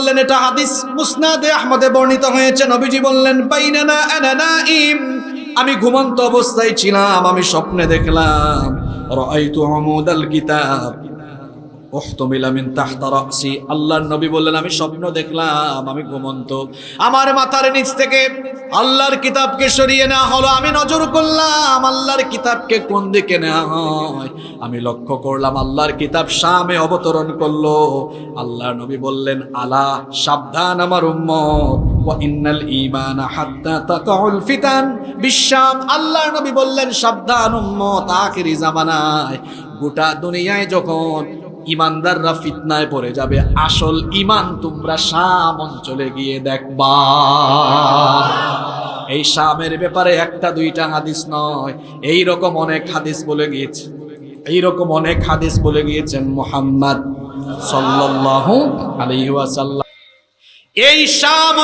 বললেন এটা হাদিস মুসনাদে আহমদে বর্ণিত হয়েছে। নবীজি বললেন বাইনানা আনা নাইম, আমি ঘুমন্ত অবস্থায় ছিলাম, আমি স্বপ্নে দেখলাম রাআইতু আমুদাল কিতাব উহতুমিলা মিন তাহতা রাসি। আল্লাহর নবী বললেন আমি স্বপ্ন দেখলাম, আমি ঘুমন্ত, আমার মাথার নিচ থেকে আল্লাহর কিতাবকে সরিয়ে নেওয়া হলো। আমি নজর করলাম আল্লাহর কিতাবকে কোন দিকে নেওয়া হয়, আমি লক্ষ্য করলাম আল্লাহর কিতাব শামে অবতরণ করলো। আল্লাহর নবী বললেন আলা, সাবধান আমার উম্মত, ওয়া ইন্নাল ঈমানা হাত্তা তাকাউল ফিতান বিশাম। আল্লাহর নবী বললেন সাবধান উম্মত, আখিরি জামানায় গোটা দুনিয়ায় যখন ইমানদাররা ফিতনায় পড়ে যাবে, আসল ইমান তোমরা শাম অঞ্চলে গিয়ে দেখবা। এই শামের ব্যাপারে একটা দুইটা হাদিস নয়, এই রকম অনেক হাদিস বলে গিয়েছে, এইরকম অনেক হাদিস বলে গিয়েছেন মুহাম্মদ সাল্লাল্লাহু আলাইহি ওয়াসাল্লাম। এই শাম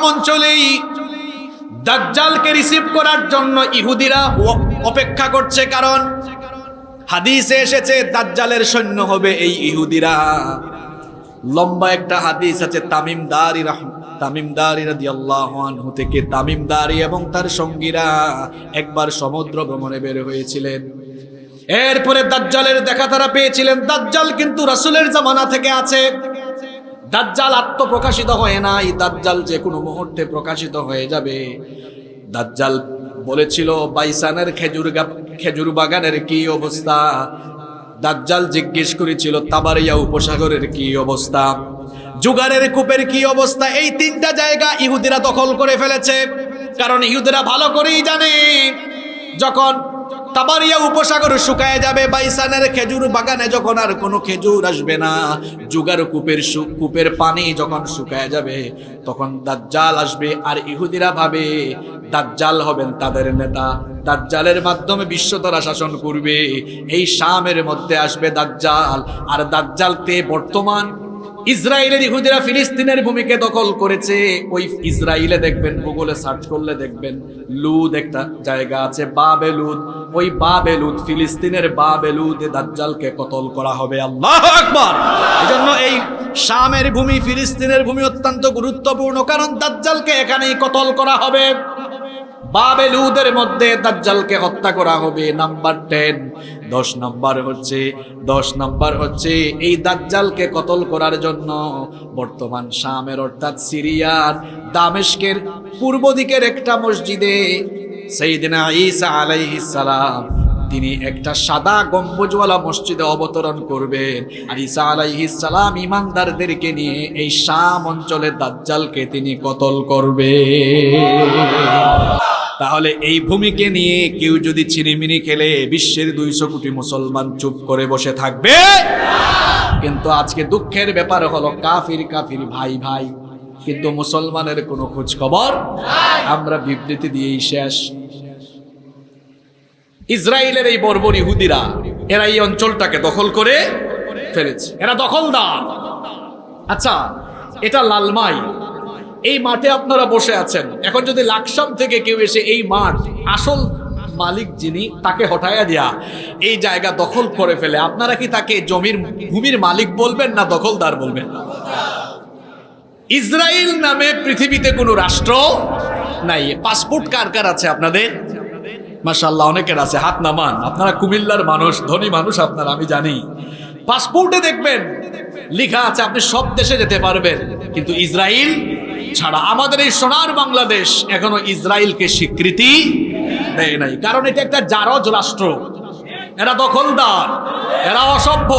অঞ্চলেই দাজ্জালকে রিসিভ করার জন্য ইহুদিরা অপেক্ষা করছে, কারণ হাদিসে এসেছে দাজ্জালের সৈন্য হবে এই ইহুদিরা। লম্বা একটা হাদিস আছে তামিমদারি রাদিয়াল্লাহু আনহু থেকে। তামিমদারি এবং তার সঙ্গীরা একবার সমুদ্র ভ্রমণে বের হয়েছিলেন, এরপরে দাজ্জালের দেখা তারা পেয়েছিলেন। দাজ্জাল কিন্তু রাসূলের জামানা থেকে আছে, দাজ্জাল আত্মপ্রকাশিত হয় নাই, দাজ্জাল যে কোনো মুহূর্তে প্রকাশিত হয়ে যাবে। দাজ্জাল বলেছিল বাইসানের খেজুর বাগানের কি অবস্থা, দাজ্জাল জিজ্ঞেস করেছিল তাবারিয়া উপসাগরের কি অবস্থা, জুগারের কূপের কি অবস্থা। এই তিনটা জায়গা ইহুদিরা দখল করে ফেলেছে, কারণ ইহুদিরা ভালো করেই জানে যখন তাবারিয়া উপসাগর শুকায় যাবে, বাইসানের খেজুর বাগানে যখন আর কোনো খেজুর আসবে না, জুগার কূপের পানি যখন শুকায় যাবে, তখন দাজ্জাল আসবে। আর ইহুদিরা ভাবে দাজ্জাল হবেন তাদের নেতা, দাজ্জালের মাধ্যমে বিশ্ব তারা শাসন করবে। এই শামের মধ্যে আসবে দাজ্জাল, আর দাজ্জালতে বর্তমান ইসরায়েলের ইহুদিরা ফিলিস্তিনের ভূমিকে দখল করেছে। ওই ইসরায়েলে দেখবেন, গুগলে সার্চ করলে দেখবেন লুদ একটা জায়গা আছে, বাবেলুদ। ওই বাবেলুদ, ফিলিস্তিনের বাবেলুদে দাজ্জালকে কতল করা হবে। আল্লাহু আকবার। এজন্য এই শামের ভূমি, ফিলিস্তিনের ভূমি অত্যন্ত গুরুত্বপূর্ণ, কারণ দাজ্জালকে এখানেই কতল করা হবে। বাবেলুদের মধ্যে দাজ্জালকে হত্যা করা হবে। নাম্বার 10, 10 নাম্বার হচ্ছে এই দাজ্জালকে কতল করার জন্য বর্তমান শামের অর্থাৎ সিরিয়ার দামেস্কের পূর্ব দিকের একটা মসজিদে সাইয়েদনা ঈসা আলাইহিস সালাম তিনি একটা সাদা গম্বুজওয়ালা মসজিদে অবতরণ করবেন। আর ঈসা আলাইহিস সালাম ঈমানদারদেরকে নিয়ে এই শাম অঞ্চলে দাজ্জালকে তিনি কতল করবে। তাহলে এই ভূমিকে নিয়ে কেউ যদি ছিনিমিনি খেলে বিশ্বের 200 কোটি মুসলমান চুপ করে বসে থাকবে। কিন্তু আজকে দুঃখের ব্যাপার হলো কাফির ভাই, কিন্তু মুসলমানের কোনো খোঁজ খবর, আমরা বিবৃতি দিয়েই শেষ। ইসরায়েলের এই বর্বর ইহুদিরা এরা এই অঞ্চলটাকে দখল করে ফেলেছে, এরা দখলদার। আচ্ছা, এটা লালমাই, এই মাঠে আপনারা বসে আছেন। এখন যদি লাকসাম থেকে কেউ এসে এই মাঠ আসল মালিক যিনি তাকে হটায়া দিয়া এই জায়গা দখল করে ফেলে, আপনারা কি তাকে ভূমির মালিক বলবেন না দখলদার বলবেন? ইসরায়েল নামে পৃথিবীতে কোনো রাষ্ট্র নাই। পাসপোর্ট কার কার আছে আপনাদের? মাশাআল্লাহ, অনেকের আছে, হাত নামান। আপনারা কুমিল্লার মানুষ, ধনী মানুষ আপনারা, আমি জানি। পাসপোর্টে দেখবেন লেখা আছে আপনি সব দেশে যেতে পারবেন, কিন্তু ইসরায়েল ছাড়া। আমাদের এই সোনার বাংলাদেশ এখনো ইসরায়েলকে স্বীকৃতি দেয় নাই, কারণ এটা একটা জারজ রাষ্ট্র, এরা দখলদার, এরা অসভ্য।